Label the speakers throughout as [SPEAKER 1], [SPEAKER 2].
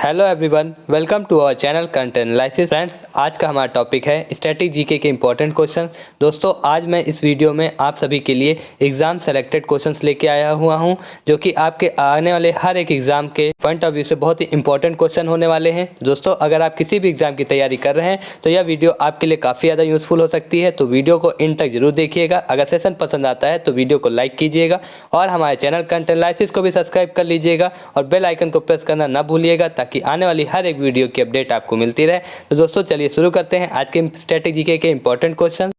[SPEAKER 1] Hello everyone, welcome to our channel content analysis. Friends, आज का हमारा टॉपिक है स्टैटिक जीके के इंपॉर्टेंट क्वेश्चन। दोस्तों, आज मैं इस वीडियो में आप सभी के लिए एग्जाम सेलेक्टेड क्वेश्चंस लेके आया हुआ हूं, जो कि आपके आने वाले हर एक एग्जाम के पॉइंट ऑफ व्यू से बहुत ही इंपॉर्टेंट क्वेश्चन होने वाले हैं। दोस्तों, अगर आप किसी भी एग्जाम की तैयारी कर रहे हैं तो यह वीडियो आपके लिए काफ़ी ज़्यादा यूजफुल हो सकती है, तो वीडियो को इन तक जरूर देखिएगा। अगर सेशन पसंद आता है तो वीडियो को लाइक कीजिएगा और हमारे चैनल कंटेंट एनालिसिस को भी सब्सक्राइब कर लीजिएगा और बेल आइकन को प्रेस करना ना भूलिएगा, ताकि आने वाली हर एक वीडियो की अपडेट आपको मिलती रहे। तो दोस्तों, चलिए शुरू करते हैं आज के स्टैटिक जीके के इंपॉर्टेंट क्वेश्चन।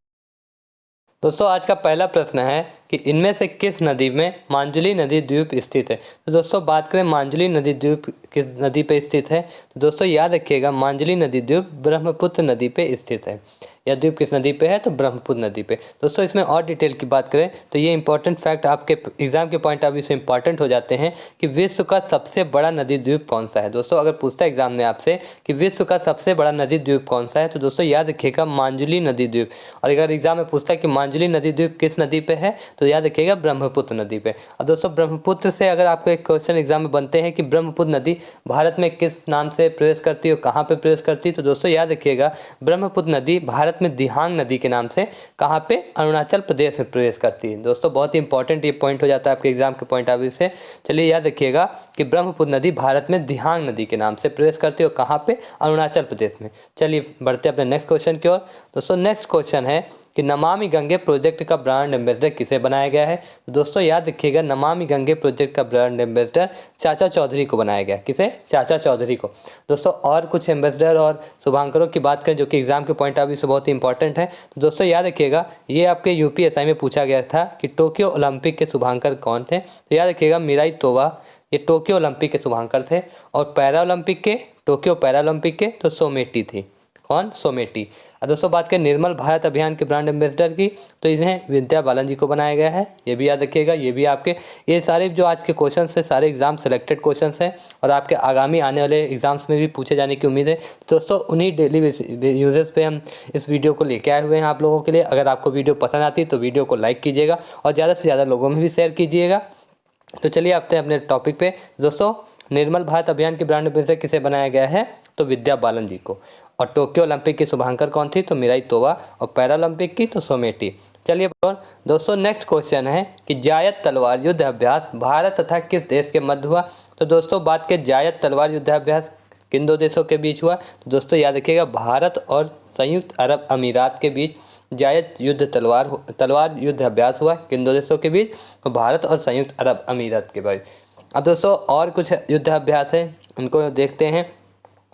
[SPEAKER 1] दोस्तों, आज का पहला प्रश्न है कि इनमें से किस नदी में मांजुली नदी द्वीप स्थित है। तो दोस्तों, बात करें मांजुली नदी द्वीप किस नदी पे स्थित है, तो दोस्तों याद रखिएगा मांजुली नदी द्वीप ब्रह्मपुत्र नदी पे स्थित है। यह द्वीप किस नदी पे है, तो ब्रह्मपुत्र नदी पे। दोस्तों, इसमें और डिटेल की बात करें तो ये इंपॉर्टेंट फैक्ट आपके एग्जाम के पॉइंट ऑफ व्यू से इंपॉर्टेंट हो जाते हैं कि विश्व का सबसे बड़ा नदी द्वीप कौन सा है। दोस्तों, अगर पूछता है एग्जाम में आपसे कि विश्व का सबसे बड़ा नदी द्वीप कौन सा है, तो दोस्तों याद रखिएगा मांजुली नदी द्वीप। और अगर एग्जाम में पूछता है कि मांजुली नदी द्वीप किस नदी पे है, तो याद रखिएगा ब्रह्मपुत्र नदी पे। और दोस्तों, ब्रह्मपुत्र से अगर आपको एक क्वेश्चन एग्जाम में बनते हैं कि ब्रह्मपुत्र नदी भारत में किस नाम से प्रवेश करती है और कहाँ पे प्रवेश करती है, तो दोस्तों याद रखिएगा ब्रह्मपुत्र नदी भारत में दिहांग नदी के नाम से कहाँ पे, अरुणाचल प्रदेश में प्रवेश करती है। दोस्तों, बहुत ही इंपॉर्टेंट ये पॉइंट हो जाता है आपके एग्जाम के पॉइंट ऑफ व्यू से। चलिए याद रखिएगा कि ब्रह्मपुत्र नदी भारत में दिहांग नदी के नाम से प्रवेश करती है और कहाँ पे, अरुणाचल प्रदेश में। चलिए बढ़ते हैं अपने नेक्स्ट क्वेश्चन की ओर। दोस्तों, नेक्स्ट क्वेश्चन है कि नमामि गंगे प्रोजेक्ट का ब्रांड एम्बेसडर किसे बनाया गया है। तो दोस्तों याद रखिएगा नमामि गंगे प्रोजेक्ट का ब्रांड एम्बेसडर चाचा चौधरी को बनाया गया। किसे? चाचा चौधरी को। दोस्तों, और कुछ एम्बेसडर और शुभांकरों की बात करें जो कि एग्जाम के पॉइंट ऑफ व्यू से बहुत ही इंपॉर्टेंट है, तो दोस्तों याद रखिएगा ये आपके यूपीएसआई में पूछा गया था कि टोक्यो ओलंपिक के शुभांकर कौन थे। तो याद रखिएगा मीराई तोवा, ये टोक्यो ओलंपिक के शुभांकर थे। और पैरा ओलंपिक के, टोक्यो पैरा ओलंपिक के, तो सोमेटी थी। कौन? सोमेटी। दोस्तों, बात करें निर्मल भारत अभियान के ब्रांड एम्बेसडर की, तो इन्हें विद्या बालन जी को बनाया गया है। ये भी याद रखिएगा। ये भी आपके ये सारे जो आज के क्वेश्चंस है सारे एग्जाम सेलेक्टेड क्वेश्चंस हैं और आपके आगामी आने वाले एग्जाम्स में भी पूछे जाने की उम्मीद है। दोस्तों, उन्हीं डेली यूजेस पे हम इस वीडियो को लेके आए हुए हैं आप लोगों के लिए। अगर आपको वीडियो पसंद आती है तो वीडियो को लाइक कीजिएगा और ज़्यादा से ज़्यादा लोगों में भी शेयर कीजिएगा। तो चलिए आते हैं अपने टॉपिक पे। दोस्तों, निर्मल भारत अभियान के ब्रांड एम्बेसडर किसे बनाया गया है, तो विद्या बालन जी को। और टोक्यो ओलंपिक की शुभांकर कौन थी, तो मीराई तोवा। और पैरा ओलंपिक की, तो सोमेटी। चलिए दोस्तों, नेक्स्ट क्वेश्चन है कि जायद तलवार युद्ध अभ्यास भारत तथा किस देश के मध्य हुआ। तो दोस्तों, बात के जायद तलवार युद्ध अभ्यास किन दो देशों के बीच हुआ, तो दोस्तों याद रखिएगा भारत और संयुक्त अरब अमीरात के बीच जायद युद्ध तलवार युद्ध अभ्यास हुआ। किन दो देशों के बीच, तो भारत और संयुक्त अरब अमीरात के बीच। अब दोस्तों, और कुछ युद्ध अभ्यास हैं, उनको देखते हैं।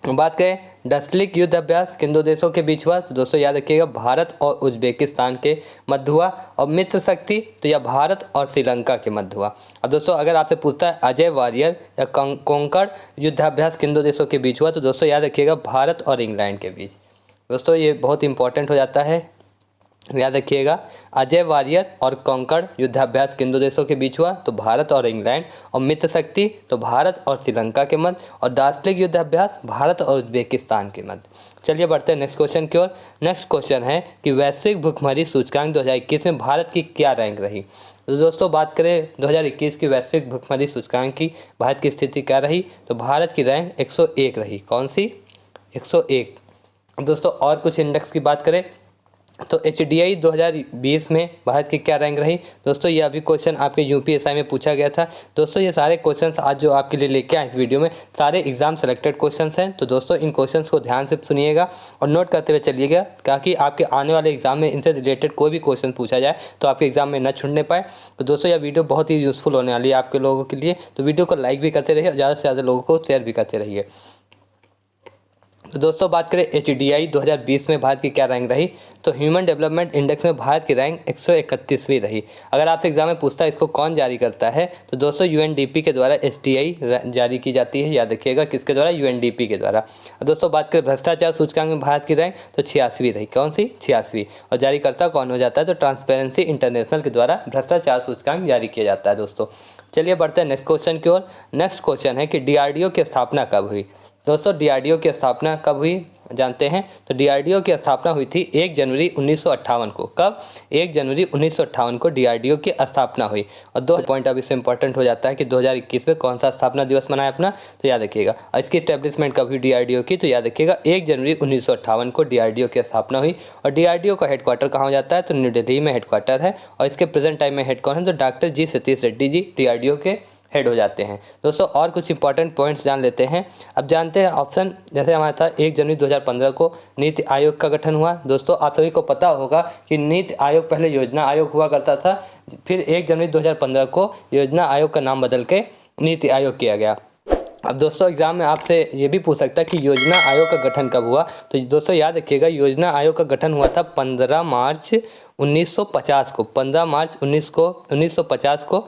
[SPEAKER 1] बात करें डस्लिक युद्ध अभ्यास किन दो देशों के बीच हुआ, तो दोस्तों याद रखिएगा भारत और उज्बेकिस्तान के मध्य हुआ। और मित्र शक्ति, तो यह भारत और श्रीलंका के मध्य हुआ। अब दोस्तों, अगर आपसे पूछता है अजय वारियर या कोंकण युद्धाभ्यास किन दो देशों के बीच हुआ, तो दोस्तों याद रखिएगा भारत और इंग्लैंड के बीच। दोस्तों, ये बहुत इंपॉर्टेंट हो जाता है, याद रखिएगा। अजय वारियर और कोंकण युद्धाभ्यास किन दो देशों के बीच हुआ, तो भारत और इंग्लैंड। और मित्र शक्ति, तो भारत और श्रीलंका के मध्य। और दार्शनिक युद्धाभ्यास भारत और उज्बेकिस्तान के मध्य। चलिए बढ़ते हैं नेक्स्ट क्वेश्चन की ओर। नेक्स्ट क्वेश्चन है कि वैश्विक भुखमरी सूचकांक 2021 में भारत की क्या रैंक रही। तो दोस्तों, बात करें 2021 की वैश्विक भुखमरी सूचकांक की भारत की स्थिति क्या रही, तो भारत की रैंक 101 रही। कौन सी? 101। दोस्तों, और कुछ इंडेक्स की बात करें तो HDI 2020 में भारत की क्या रैंक रही। दोस्तों, ये अभी क्वेश्चन आपके यूपीएसआई में पूछा गया था। दोस्तों, ये सारे क्वेश्चंस आज जो आपके लिए लेके आए इस वीडियो में सारे एग्जाम सेलेक्टेड क्वेश्चंस हैं। तो दोस्तों, इन क्वेश्चंस को ध्यान से सुनिएगा और नोट करते हुए चलिएगा, ताकि आपके आने वाले एग्जाम में इनसे रिलेटेड कोई भी क्वेश्चन पूछा जाए तो आपके एग्जाम में न छूटने पाए। तो दोस्तों, यह वीडियो बहुत ही यूज़फुल होने वाली है आपके लोगों के लिए। तो वीडियो को लाइक भी करते रहिए और ज़्यादा से ज़्यादा लोगों को शेयर भी करते रहिए। तो दोस्तों, बात करें HDI 2020 में भारत की क्या रैंक रही, तो ह्यूमन डेवलपमेंट इंडेक्स में भारत की रैंक 131वीं रही। अगर आपसे एग्जाम में पूछता है इसको कौन जारी करता है, तो दोस्तों UNDP के द्वारा HDI जारी की जाती है। याद रखिएगा किसके द्वारा, UNDP के द्वारा। दोस्तों, बात करें भ्रष्टाचार सूचकांक में भारत की रैंक, तो 86वीं रही। कौन सी? 86वीं। और जारी करता कौन हो जाता है, तो ट्रांसपेरेंसी इंटरनेशनल के द्वारा भ्रष्टाचार सूचकांक जारी किया जाता है। दोस्तों, चलिए बढ़ते हैं नेक्स्ट क्वेश्चन की ओर। नेक्स्ट क्वेश्चन है कि DRDO की स्थापना कब हुई। दोस्तों, DRDO की स्थापना कब हुई, जानते हैं तो डीआरडीओ की स्थापना हुई थी 1 जनवरी 1958 को। कब? 1 जनवरी 1958 को डीआरडीओ की स्थापना हुई। और 2 पॉइंट अब इससे इंपॉर्टेंट हो जाता है कि 2021 में कौन सा स्थापना दिवस मनाया अपना, तो याद रखिएगा। और इसकी स्टैब्लिशमेंट कब हुई डीआरडीओ की, तो याद रखिएगा 1 जनवरी 1958 को डीआरडीओ की स्थापना हुई। और डीआरडीओ का हेडक्वार्टर कहाँ हो जाता है, तो न्यू दिल्ली में हेडक्वार्टर है। और इसके प्रेजेंट टाइम में हेड कौन है, तो डॉक्टर जी सतीश रेड्डी जी डीआरडीओ के हेड हो जाते हैं। दोस्तों और कुछ इंपॉर्टेंट पॉइंट्स जान लेते हैं। अब जानते हैं ऑप्शन, जैसे हमारा था 1 जनवरी 2015 को नीति आयोग का गठन हुआ। दोस्तों आप सभी को पता होगा कि नीति आयोग पहले योजना आयोग हुआ करता था, फिर 1 जनवरी 2015 को योजना आयोग का नाम बदल के नीति आयोग किया गया। अब दोस्तों एग्जाम में आपसे ये भी पूछ सकता है कि योजना आयोग का गठन कब हुआ, तो दोस्तों याद रखिएगा योजना आयोग का गठन हुआ था 15 मार्च 1950 को। 15 मार्च 1950 को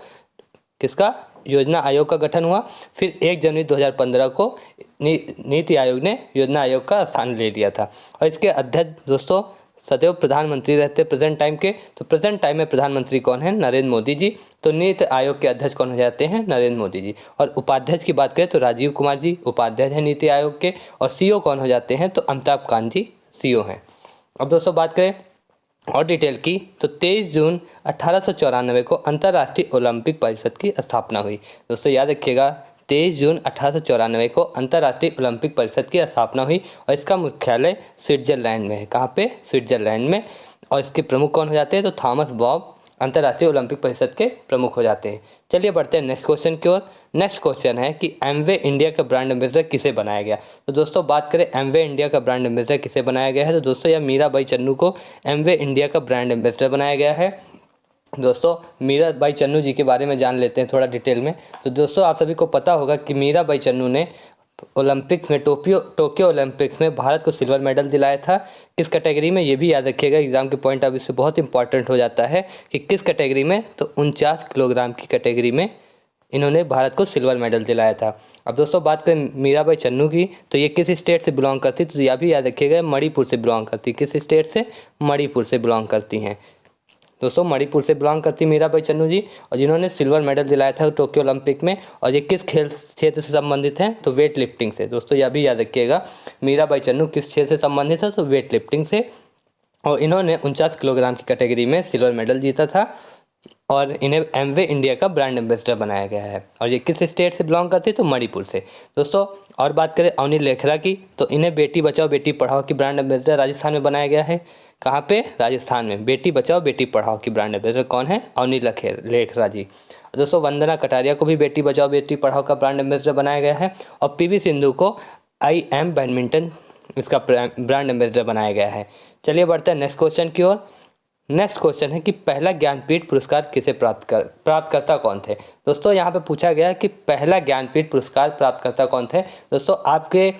[SPEAKER 1] किसका, योजना आयोग का गठन हुआ। फिर 1 जनवरी 2015 को नीति आयोग ने योजना आयोग का स्थान ले लिया था। और इसके अध्यक्ष दोस्तों सदैव प्रधानमंत्री रहते प्रेजेंट टाइम के, तो प्रेजेंट टाइम में प्रधानमंत्री कौन है, नरेंद्र मोदी जी। तो नीति आयोग के अध्यक्ष कौन हो जाते हैं, नरेंद्र मोदी जी। और उपाध्यक्ष की बात करें तो राजीव कुमार जी उपाध्यक्ष हैं नीति आयोग के। और सीईओ कौन हो जाते हैं, तो अमिताभ कांत जी सीईओ हैं। अब दोस्तों बात करें और डिटेल की, तो 23 जून 1894 को अंतर्राष्ट्रीय ओलंपिक परिषद की स्थापना हुई। दोस्तों याद रखिएगा 23 जून 1894 को अंतर्राष्ट्रीय ओलंपिक परिषद की स्थापना हुई। और इसका मुख्यालय स्विट्जरलैंड में है। कहाँ पे, स्विट्जरलैंड में। और इसके प्रमुख कौन हो जाते हैं, तो थॉमस बॉब अंतर्राष्ट्रीय ओलंपिक परिषद के प्रमुख हो जाते हैं। चलिए बढ़ते हैं नेक्स्ट क्वेश्चन की ओर। नेक्स्ट क्वेश्चन है कि एमवे इंडिया का ब्रांड एम्बेसडर किसे बनाया गया। तो दोस्तों बात करें एमवे इंडिया का ब्रांड एम्बेसडर किसे बनाया गया है, तो दोस्तों यह मीराबाई चन्नू को एमवे इंडिया का ब्रांड एम्बेसडर बनाया गया है। दोस्तों मीराबाई चन्नू जी के बारे में जान लेते हैं थोड़ा डिटेल में। तो दोस्तों आप सभी को पता होगा कि मीराबाई चन्नू ने ओलंपिक्स में टोक्यो ओलंपिक्स में भारत को सिल्वर मेडल दिलाया था। किस कैटेगरी में, ये भी याद रखिएगा, एग्जाम के पॉइंट ऑफ व्यू से बहुत इंपॉर्टेंट हो जाता है कि किस कैटेगरी में, तो 49 किलोग्राम की कैटेगरी में इन्होंने भारत को सिल्वर मेडल दिलाया था। अब दोस्तों बात करें मीराबाई चन्नू की, तो ये किस स्टेट से बिलोंग करती, तो यह भी याद रखिएगा मणिपुर से बिलोंग करती। किस स्टेट से, मणिपुर से बिलोंग करती हैं। दोस्तों मणिपुर से बिलोंग करती मीराबाई चन्नू जी, और जिन्होंने सिल्वर मेडल दिलाया था टोक्यो ओलंपिक में। और ये किस खेल क्षेत्र से संबंधित हैं, तो वेट लिफ्टिंग से। दोस्तों यह भी याद रखिएगा मीराबाई चन्नू किस क्षेत्र से संबंधित है, तो वेट लिफ्टिंग से। और इन्होंने 49 किलोग्राम की कैटेगरी में सिल्वर मेडल जीता था। और इन्हें एमवे इंडिया का ब्रांड एम्बेसडर बनाया गया है। और ये किस स्टेट से बिलोंग करती है, तो मणिपुर से। दोस्तों और बात करें अवनी लेखरा की, तो इन्हें बेटी बचाओ बेटी पढ़ाओ की ब्रांड एम्बेसडर राजस्थान में बनाया गया है। कहाँ पे, राजस्थान में। बेटी बचाओ बेटी पढ़ाओ की ब्रांड एम्बेसडर कौन है, अवनी लेखरा जी। दोस्तों वंदना कटारिया को भी बेटी बचाओ बेटी पढ़ाओ का ब्रांड एम्बेसडर बनाया गया है। और पीवी सिंधु को IM बैडमिंटन इसका ब्रांड एम्बेसडर बनाया गया है। चलिए बढ़ते हैं नेक्स्ट क्वेश्चन की ओर। नेक्स्ट क्वेश्चन है कि पहला ज्ञानपीठ पुरस्कार किसे प्राप्तकर्ता कौन थे। दोस्तों यहाँ पे पूछा गया कि पहला ज्ञानपीठ पुरस्कार प्राप्तकर्ता कौन थे। दोस्तों आपके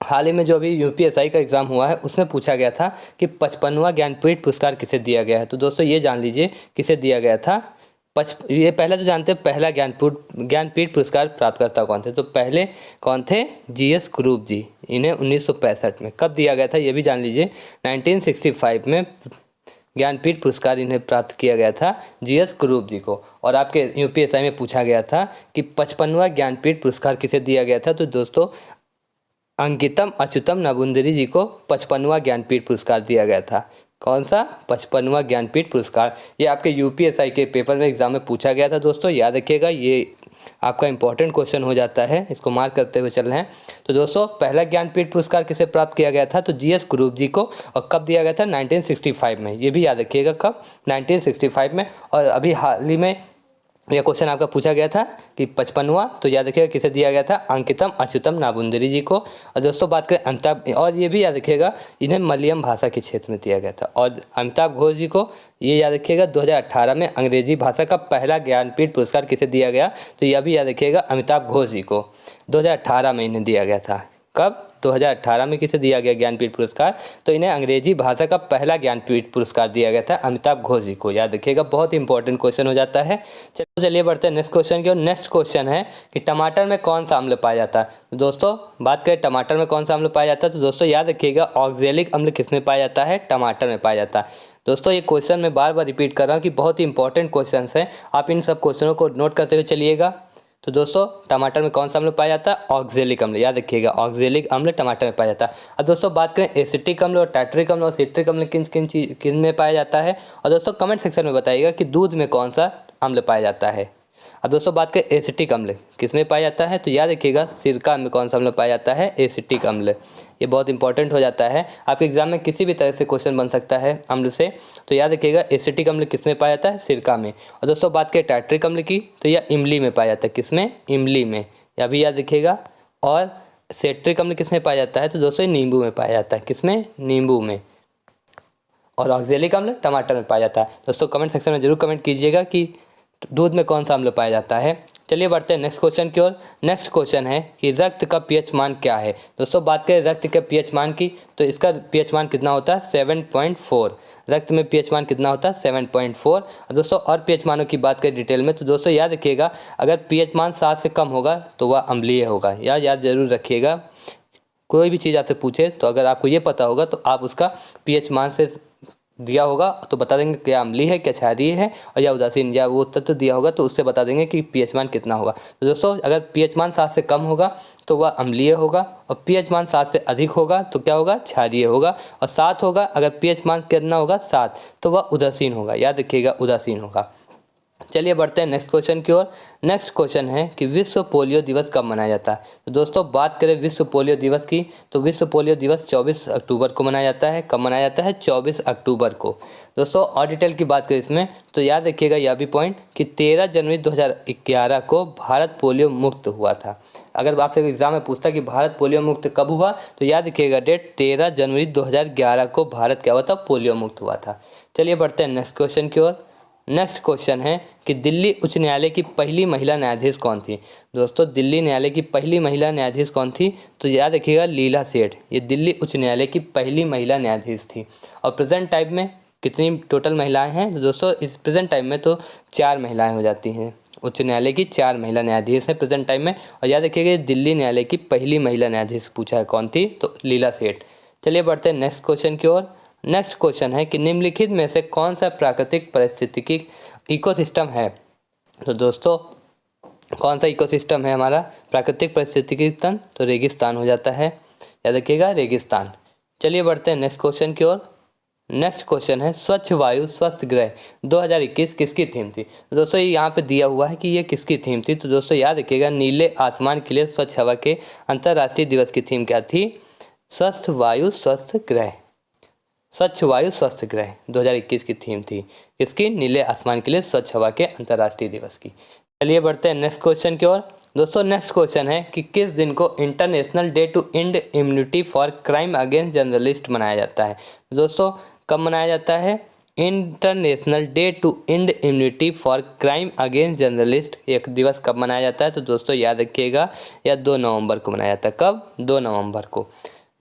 [SPEAKER 1] हाल ही में जो अभी UPSI का एग्ज़ाम हुआ है उसमें पूछा गया था कि 55वां ज्ञानपीठ पुरस्कार किसे दिया गया है। तो दोस्तों ये जान लीजिए किसे दिया गया था। ये पहले तो जानते हैं पहला ज्ञानपीठ पुरस्कार प्राप्तकर्ता कौन थे। तो पहले कौन थे, GS कुरूप जी। इन्हें 1965 में कब दिया गया था, ये भी जान लीजिए। 1965 में ज्ञानपीठ पुरस्कार इन्हें प्राप्त किया गया था GS कुरूप जी को। और आपके UPSI में पूछा गया था कि 55वां ज्ञानपीठ पुरस्कार किसे दिया गया था। तो दोस्तों अंकितम अच्युतम नबुंदरी जी को 55वां ज्ञानपीठ पुरस्कार दिया गया था। कौन सा, 55वां ज्ञानपीठ पुरस्कार। ये आपके UPSI के पेपर में एग्जाम में पूछा गया था। दोस्तों याद रखिएगा ये आपका इंपॉर्टेंट क्वेश्चन हो जाता है, इसको मार्क करते हुए चल रहे हैं। तो दोस्तों पहला ज्ञानपीठ पुरस्कार किसे प्राप्त किया गया था, तो GS कुरूप जी को। और कब दिया गया था, 1965 में। ये भी याद रखिएगा कब, 1965 में। और अभी हाल ही में यह क्वेश्चन आपका पूछा गया था कि 55वां, तो याद रखिएगा किसे दिया गया था, अंकितम अच्युतम नाबुंदरी जी को। और दोस्तों बात करें अमिताभ, और ये भी याद रखिएगा इन्हें मलयालम भाषा के क्षेत्र में दिया गया था। और अमिताभ घोष जी को ये याद रखिएगा 2018 में अंग्रेजी भाषा का पहला ज्ञानपीठ पुरस्कार किसे दिया गया, तो यह भी याद रखिएगा अमिताभ घोष जी को 2018 में इन्हें दिया गया था। कब, 2018 में किसे दिया गया ज्ञानपीठ पुरस्कार, तो इन्हें अंग्रेजी भाषा का पहला ज्ञानपीठ पुरस्कार दिया गया था अमिताभ घोष जी को। याद रखिएगा बहुत इंपॉर्टेंट क्वेश्चन हो जाता है। चलिए बढ़ते हैं नेक्स्ट क्वेश्चन की और नेक्स्ट क्वेश्चन है कि टमाटर में कौन सा अम्ल पाया जाता है। तो दोस्तों बात करें टमाटर में कौन सा अम्ल पाया जाता है, तो दोस्तों याद रखिएगा ऑक्जेलिक अम्ल किस में पाया जाता है, टमाटर में पाया जाता है। दोस्तों ये क्वेश्चन मैं बार बार रिपीट कर रहा हूँ कि बहुत ही इंपॉर्टेंट क्वेश्चन हैं, आप इन सब क्वेश्चनों को नोट करते हुए चलिएगा। तो दोस्तों टमाटर में कौन सा अम्ल पाया जाता है? ऑक्जेलिक अम्ल। याद रखिएगा, ऑक्जेलिक अम्ल टमाटर में पाया जाता है। अब दोस्तों बात करें एसिटिक अम्ल और टार्टरिक अम्ल और सिट्रिक अम्ल किन में पाया जाता है। और दोस्तों कमेंट सेक्शन में बताइएगा कि दूध में कौन सा अम्ल पाया जाता है। अब दोस्तों बात करें एसिटिक अम्ल किस में पाया जाता है, तो याद रखिएगा सिरका में कौन सा अम्ल पाया जाता है? एसिटिक अम्ल। ये बहुत इंपॉर्टेंट हो जाता है, आपके एग्जाम में किसी भी तरह से क्वेश्चन बन सकता है अम्ल से। तो याद रखिएगा एसिटिक अम्ल किस में पाया जाता है? सिरका में। और दोस्तों बात करें टार्टरिक अम्ल की, तो यह इमली में पाया जाता है। किस में? इमली में, यह भी याद रखिएगा। और सेट्रिक अम्ल किस में पाया जाता है? तो दोस्तों नींबू में पाया जाता है। किस में? नींबू में। और ऑक्जेलिक अम्ल टमाटर में पाया जाता है। दोस्तों कमेंट सेक्शन में जरूर कमेंट कीजिएगा कि दूध में कौन सा अम्ल पाया जाता है। चलिए बढ़ते हैं नेक्स्ट क्वेश्चन की ओर। नेक्स्ट क्वेश्चन है कि रक्त का पीएच मान क्या है। दोस्तों बात करें रक्त के पीएच मान की, तो इसका पीएच मान कितना होता है? 7.4। रक्त में पीएच मान कितना होता है? 7.4। दोस्तों और पीएच मानों की बात करें डिटेल में, तो दोस्तों याद रखिएगा अगर पीएच मान 7 से कम होगा तो वह अम्लीय होगा। याद जरूर रखिएगा, कोई भी चीज़ आपसे पूछे तो अगर आपको ये पता होगा तो आप उसका पीएच मान से दिया होगा तो बता देंगे क्या अम्लीय है, क्या क्षारीय है, और या उदासीन, या वो तत्व दिया होगा तो उससे बता देंगे कि पीएच मान कितना होगा। तो दोस्तों अगर पीएच मान 7 से कम होगा तो वह अम्लीय होगा, और पीएच मान 7 से अधिक होगा तो क्या होगा? क्षारीय होगा। और 7 होगा, अगर पीएच मान कितना होगा? 7, तो वह उदासीन होगा। याद रखिएगा उदासीन होगा। चलिए बढ़ते हैं नेक्स्ट क्वेश्चन की ओर। नेक्स्ट क्वेश्चन है कि विश्व पोलियो दिवस कब मनाया जाता है। तो दोस्तों बात करें विश्व पोलियो दिवस की, तो विश्व पोलियो दिवस 24 अक्टूबर को मनाया जाता है। कब मनाया जाता है? 24 अक्टूबर को। दोस्तों और डिटेल की बात करें इसमें, तो याद रखिएगा यह भी पॉइंट कि 13 जनवरी 2011 को भारत पोलियो मुक्त हुआ था। अगर आपसे एग्जाम में पूछता कि भारत पोलियो मुक्त कब हुआ, तो याद रखिएगा डेट 13 जनवरी 2011 को भारत क्या हुआ था? पोलियो मुक्त हुआ था। चलिए बढ़ते हैं नेक्स्ट क्वेश्चन की ओर। नेक्स्ट क्वेश्चन है कि दिल्ली उच्च न्यायालय की पहली महिला न्यायाधीश कौन थी। दोस्तों दिल्ली न्यायालय की पहली महिला न्यायाधीश कौन थी? तो याद रखिएगा लीला सेठ। ये दिल्ली उच्च न्यायालय की पहली महिला न्यायाधीश थी। और प्रेजेंट टाइम में कितनी टोटल महिलाएं हैं? तो दोस्तों इस प्रेजेंट टाइम में तो 4 महिलाएं हो जाती हैं। उच्च न्यायालय की 4 महिला न्यायाधीश हैं प्रेजेंट टाइम में। और याद रखिएगा दिल्ली न्यायालय की पहली महिला न्यायाधीश पूछा है कौन थी? तो लीला सेठ। चलिए बढ़ते हैं नेक्स्ट क्वेश्चन की ओर। नेक्स्ट क्वेश्चन है कि निम्नलिखित में से कौन सा प्राकृतिक पारिस्थितिकी इकोसिस्टम है। तो दोस्तों कौन सा इकोसिस्टम है हमारा प्राकृतिक पारिस्थितिकी तंत्र? तो रेगिस्तान हो जाता है। याद रखिएगा रेगिस्तान। चलिए बढ़ते हैं नेक्स्ट क्वेश्चन की ओर। नेक्स्ट क्वेश्चन है स्वच्छ वायु स्वस्थ ग्रह 2021 किसकी थीम थी। तो दोस्तों ये यहाँ पे दिया हुआ है कि ये किसकी थीम थी। तो दोस्तों याद रखिएगा नीले आसमान के लिए स्वच्छ हवा के अंतर्राष्ट्रीय दिवस की थीम क्या थी? स्वस्थ वायु स्वस्थ ग्रह। स्वच्छ वायु स्वस्थ ग्रह 2021 की थीम थी किसकी? नीले आसमान के लिए स्वच्छ हवा के अंतर्राष्ट्रीय दिवस की। चलिए बढ़ते हैं नेक्स्ट क्वेश्चन की ओर। दोस्तों नेक्स्ट क्वेश्चन है कि किस दिन को international day to end immunity for crime against journalist मनाया जाता है। दोस्तों कब मनाया जाता है? International day to end immunity for crime against journalist एक दिवस कब मनाया जाता है? तो दोस्तों याद रखिएगा यह 2 नवंबर को मनाया जाता है। कब? 2 नवंबर को।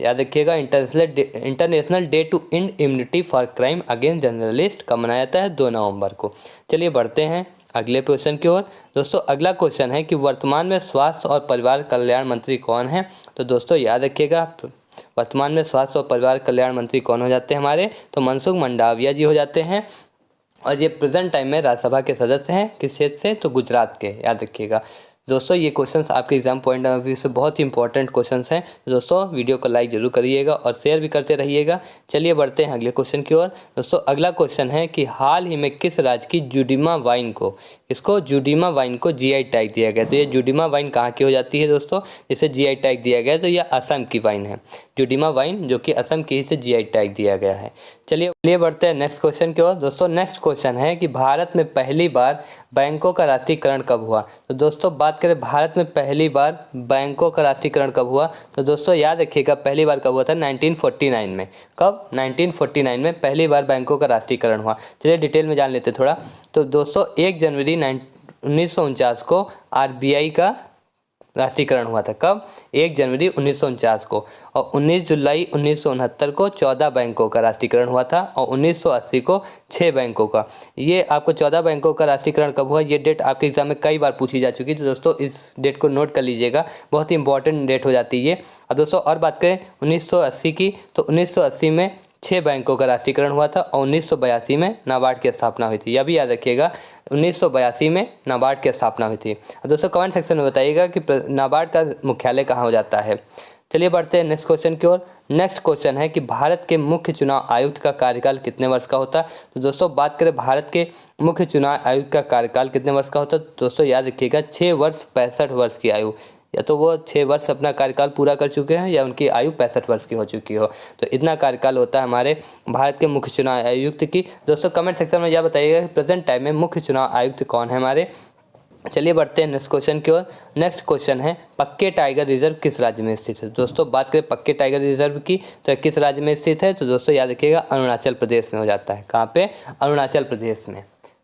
[SPEAKER 1] याद रखिएगा international day to end immunity for crime against journalist कब मनाया जाता है? 2 नवंबर को। चलिए बढ़ते हैं अगले क्वेश्चन की ओर। दोस्तों अगला क्वेश्चन है कि वर्तमान में स्वास्थ्य और परिवार कल्याण मंत्री कौन है। तो दोस्तों याद रखिएगा वर्तमान में स्वास्थ्य और परिवार कल्याण मंत्री कौन हो जाते हैं हमारे? तो मनसुख मंडाविया जी हो जाते हैं। और ये प्रेजेंट टाइम में राज्यसभा के सदस्य हैं। किस क्षेत्र से? तो गुजरात के। याद रखिएगा दोस्तों ये क्वेश्चंस आपके एग्जाम पॉइंट ऑफ व्यू से बहुत ही इंपॉर्टेंट क्वेश्चंस हैं। तो दोस्तों वीडियो को लाइक जरूर करिएगा और शेयर भी करते रहिएगा। चलिए बढ़ते हैं अगले क्वेश्चन की ओर। दोस्तों अगला क्वेश्चन है कि हाल ही में किस राज्य की जुडिमा वाइन को जुडिमा वाइन को जीआई टैग दिया गया। तो ये जुडिमा वाइन कहाँ की हो जाती है दोस्तों? जिसे जीआई टैग दिया गया है तो यह असम की वाइन है। जुडिमा वाइन जो कि असम की ही से जीआई टैग दिया गया है। चलिए बढ़ते हैं नेक्स्ट क्वेश्चन की ओर। दोस्तों नेक्स्ट क्वेश्चन है कि भारत में पहली बार बैंकों का राष्ट्रीयकरण कब हुआ। तो दोस्तों बात करें भारत में पहली बार बैंकों का राष्ट्रीयकरण कब हुआ, तो दोस्तों याद रखिएगा पहली बार कब हुआ था? 1949 में। कब? 1949 में पहली बार बैंकों का राष्ट्रीयकरण हुआ। चलिए डिटेल में जान लेते थोड़ा। तो दोस्तों 1 जनवरी 1949 को आरबीआई का राष्ट्रीयकरण हुआ था। कब? 1 जनवरी 1949 को। और 19 जुलाई 1969 को 14 बैंकों का राष्ट्रीयकरण हुआ था। और 1980 को 6 बैंकों का। ये आपको 14 बैंकों का राष्ट्रीयकरण कब हुआ, ये डेट आपके एग्जाम में कई बार पूछी जा चुकी है। तो दोस्तों इस डेट को नोट कर लीजिएगा, बहुत ही इंपॉर्टेंट डेट हो जाती है ये। अब दोस्तों और बात करें 1980 की, तो 1980 में 6 बैंकों का राष्ट्रीयकरण हुआ था और 1982 में नाबार्ड की स्थापना हुई थी। यह भी याद रखिएगा, 1982 में नाबार्ड की स्थापना हुई थी। दोस्तों कमेंट सेक्शन में बताइएगा कि नाबार्ड का मुख्यालय कहाँ हो जाता है। चलिए बढ़ते हैं नेक्स्ट क्वेश्चन की ओर। नेक्स्ट क्वेश्चन है कि भारत के मुख्य चुनाव आयुक्त का कार्यकाल कितने वर्ष का होता है। तो दोस्तों बात करें भारत के मुख्य चुनाव आयुक्त का कार्यकाल कितने वर्ष का होता है, तो दोस्तों याद रखिएगा 6 वर्ष 65 वर्ष की आयु, या तो वो 6 वर्ष अपना कार्यकाल पूरा कर चुके हैं या उनकी आयु 65 वर्ष की हो चुकी हो। तो इतना कार्यकाल होता है हमारे भारत के मुख्य चुनाव आयुक्त की। दोस्तों कमेंट सेक्शन में यह बताइएगा कि प्रेजेंट टाइम में मुख्य चुनाव आयुक्त कौन है हमारे। चलिए बढ़ते हैं नेक्स्ट क्वेश्चन की ओर। नेक्स्ट क्वेश्चन है पक्के टाइगर रिजर्व किस राज्य में स्थित है। दोस्तों बात करें पक्के टाइगर रिजर्व की, तो किस राज्य में स्थित है, तो दोस्तों याद रखिएगा अरुणाचल प्रदेश में हो जाता है। कहाँ पे, अरुणाचल प्रदेश में।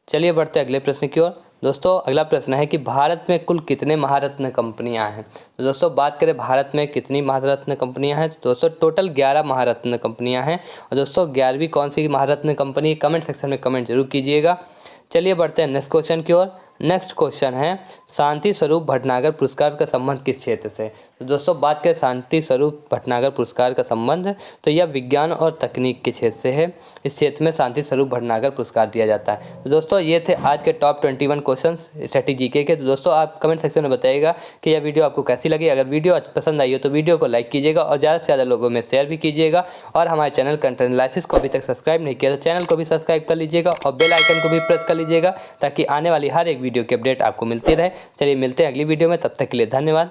[SPEAKER 1] चलिए बढ़ते हैं अगले प्रश्न की ओर। दोस्तों अगला प्रश्न है कि भारत में कुल कितने महारत्न कंपनियां हैं। तो दोस्तों बात करें भारत में कितनी महारत्न कंपनियां हैं, तो दोस्तों टोटल 11 महारत्न कंपनियां हैं। और दोस्तों 11वीं कौन सी महारत्न कंपनी, कमेंट सेक्शन में कमेंट जरूर कीजिएगा। चलिए बढ़ते हैं नेक्स्ट क्वेश्चन की ओर। नेक्स्ट क्वेश्चन है शांति स्वरूप भटनागर पुरस्कार का संबंध किस क्षेत्र से। तो दोस्तों बात करें शांति स्वरूप भटनागर पुरस्कार का संबंध, तो यह विज्ञान और तकनीक के क्षेत्र से है। इस क्षेत्र में शांति स्वरूप भटनागर पुरस्कार दिया जाता है। तो दोस्तों ये थे आज के टॉप 21 क्वेश्चंस स्ट्रैटेजी के। तो दोस्तों आप कमेंट सेक्शन में बताइएगा कि यह वीडियो आपको कैसी लगी। अगर वीडियो पसंद आई हो तो वीडियो को लाइक कीजिएगा और ज़्यादा से ज़्यादा लोगों में शेयर भी कीजिएगा। और हमारे चैनल कंटेंट एनालिसिस को अभी तक सब्सक्राइब नहीं किया तो चैनल को भी सब्सक्राइब कर लीजिएगा और बेल आइकन को भी प्रेस कर लीजिएगा ताकि आने वाली हर एक वीडियो की अपडेट आपको मिलती रहे। चलिए मिलते हैं अगली वीडियो में, तब तक के लिए धन्यवाद।